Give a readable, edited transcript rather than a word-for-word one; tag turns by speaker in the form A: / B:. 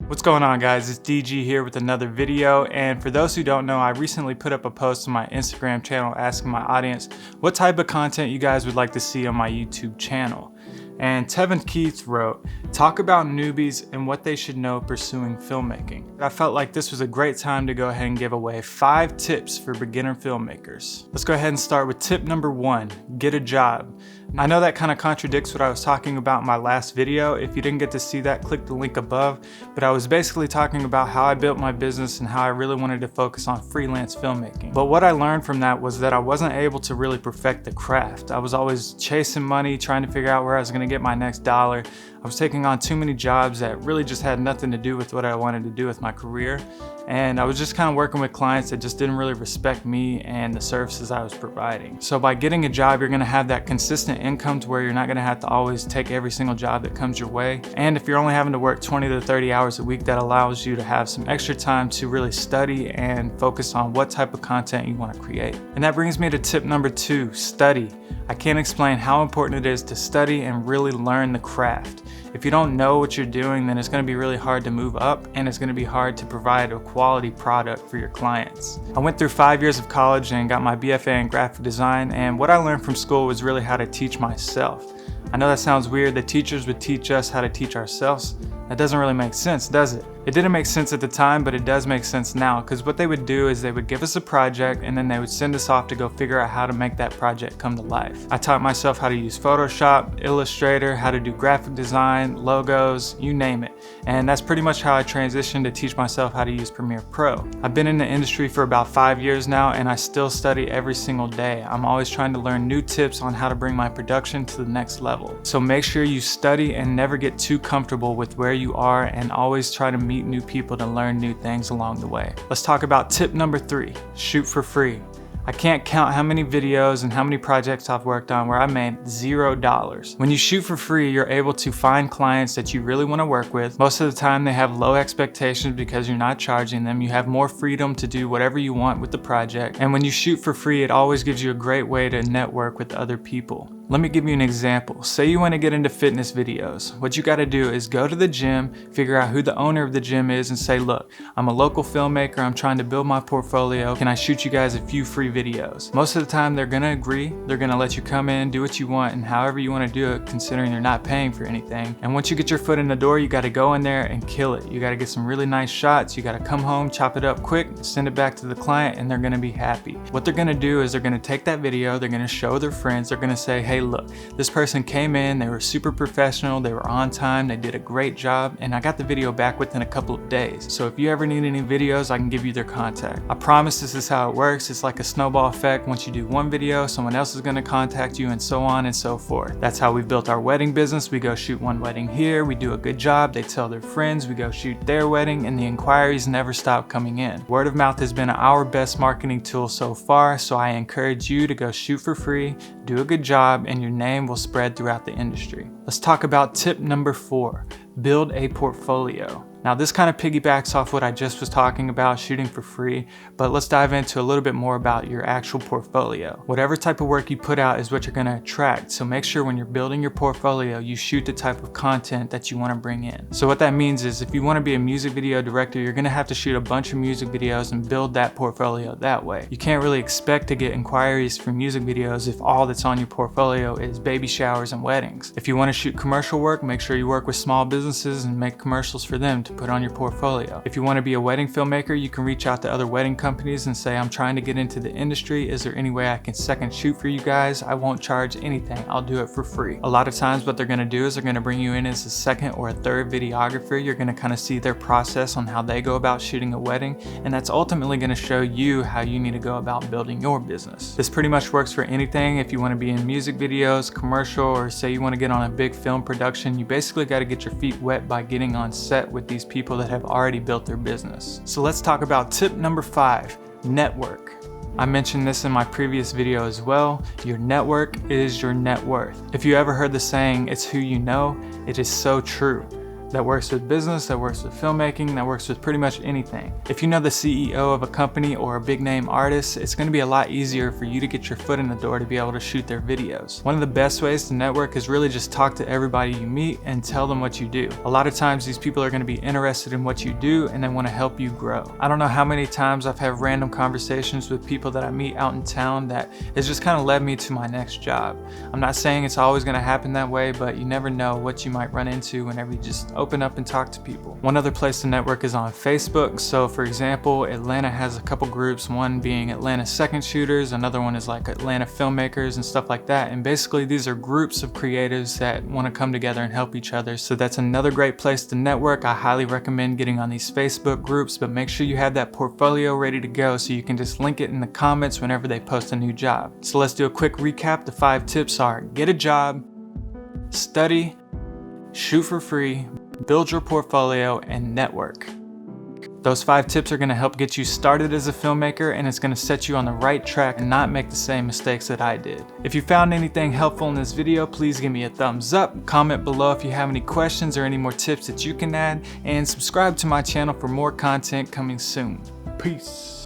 A: What's going on, guys? It's DG here with another video, and for those who don't know, I recently put up a post on my Instagram channel asking my audience what type of content you guys would like to see on my YouTube channel. And Tevin Keith wrote, "Talk about newbies and what they should know pursuing filmmaking." I felt like this was a great time to go ahead and give away 5 tips for beginner filmmakers. Let's go ahead and start with tip number 1, get a job. I know that kind of contradicts what I was talking about in my last video. If you didn't get to see that, click the link above. But I was basically talking about how I built my business and how I really wanted to focus on freelance filmmaking. But what I learned from that was that I wasn't able to really perfect the craft. I was always chasing money, trying to figure out where I was going to get my next dollar. I was taking on too many jobs that really just had nothing to do with what I wanted to do with my career. And I was just kind of working with clients that just didn't really respect me and the services I was providing. So by getting a job, you're gonna have that consistent income to where you're not gonna have to always take every single job that comes your way. And if you're only having to work 20 to 30 hours a week, that allows you to have some extra time to really study and focus on what type of content you wanna create. And that brings me to tip number 2, study. I can't explain how important it is to study and really learn the craft. If you don't know what you're doing, then it's going to be really hard to move up, and it's going to be hard to provide a quality product for your clients. I went through 5 years of college and got my BFA in graphic design, and what I learned from school was really how to teach myself. I know that sounds weird that teachers would teach us how to teach ourselves. That doesn't really make sense, does it? It didn't make sense at the time, but it does make sense now, because what they would do is they would give us a project and then they would send us off to go figure out how to make that project come to life. I taught myself how to use Photoshop, Illustrator, how to do graphic design, logos, you name it. And that's pretty much how I transitioned to teach myself how to use Premiere Pro. I've been in the industry for about 5 years now, and I still study every single day. I'm always trying to learn new tips on how to bring my production to the next level. So make sure you study and never get too comfortable with where you are, and always try to meet new people to learn new things along the way. Let's talk about tip number 3, shoot for free. I can't count how many videos and how many projects I've worked on where I made $0. When you shoot for free, you're able to find clients that you really want to work with. Most of the time they have low expectations because you're not charging them. You have more freedom to do whatever you want with the project. And when you shoot for free, it always gives you a great way to network with other people. Let me give you an example. Say you want to get into fitness videos. What you got to do is go to the gym, figure out who the owner of the gym is, and say, "Look, I'm a local filmmaker, I'm trying to build my portfolio. Can I shoot you guys a few free videos?" Most of the time they're gonna agree. They're gonna let you come in, do what you want, and however you want to do it, considering you're not paying for anything. And once you get your foot in the door, you got to go in there and kill it. You got to get some really nice shots. You got to come home, chop it up quick, send it back to the client, and they're gonna be happy. What they're gonna do is they're gonna take that video, they're gonna show their friends, they're gonna say, "Hey, look, this person came in, they were super professional, they were on time, they did a great job, and I got the video back within a couple of days. So if you ever need any videos, I can give you their contact." I promise this is how it works. It's like a snowball effect. Once you do one video, someone else is going to contact you, and so on and so forth. That's how we've built our wedding business. We go shoot one wedding here, we do a good job, they tell their friends, we go shoot their wedding, and the inquiries never stop coming in. Word of mouth has been our best marketing tool so far, so I encourage you to go shoot for free, do a good job, and your name will spread throughout the industry. Let's talk about tip number 4, build a portfolio. Now this kind of piggybacks off what I just was talking about, shooting for free, but let's dive into a little bit more about your actual portfolio. Whatever type of work you put out is what you're going to attract, so make sure when you're building your portfolio, you shoot the type of content that you want to bring in. So what that means is if you want to be a music video director, you're going to have to shoot a bunch of music videos and build that portfolio that way. You can't really expect to get inquiries for music videos if all that's on your portfolio is baby showers and weddings. If you want to shoot commercial work, make sure you work with small businesses and make commercials for them to put on your portfolio. If you want to be a wedding filmmaker, you can reach out to other wedding companies and say, "I'm trying to get into the industry. Is there any way I can second shoot for you guys? I won't charge anything. I'll do it for free." A lot of times what they're going to do is they're going to bring you in as a second or a third videographer. You're going to kind of see their process on how they go about shooting a wedding, and that's ultimately going to show you how you need to go about building your business. This pretty much works for anything. If you want to be in music videos, commercial, or say you want to get on a big film production, you basically got to get your feet wet by getting on set with these people that have already built their business. So let's talk about tip number 5, network. I mentioned this in my previous video as well. Your network is your net worth. If you ever heard the saying, "It's who you know," it is so true. that works with business, that works with filmmaking, that works with pretty much anything. If you know the CEO of a company or a big name artist, it's going to be a lot easier for you to get your foot in the door to be able to shoot their videos. One of the best ways to network is really just talk to everybody you meet and tell them what you do. A lot of times these people are going to be interested in what you do and they want to help you grow. I don't know how many times I've had random conversations with people that I meet out in town that has just kind of led me to my next job. I'm not saying it's always going to happen that way, but you never know what you might run into whenever you just open up and talk to people. One other place to network is on Facebook. So for example, Atlanta has a couple groups, one being Atlanta Second Shooters, another one is like Atlanta Filmmakers and stuff like that. And basically these are groups of creatives that want to come together and help each other. So that's another great place to network. I highly recommend getting on these Facebook groups, but make sure you have that portfolio ready to go so you can just link it in the comments whenever they post a new job. So let's do a quick recap. The 5 tips are: get a job, study, shoot for free, build your portfolio, and network. Those 5 tips are going to help get you started as a filmmaker, and it's going to set you on the right track and not make the same mistakes that I did. If you found anything helpful in this video, please give me a thumbs up, comment below if you have any questions or any more tips that you can add, and subscribe to my channel for more content coming soon. Peace.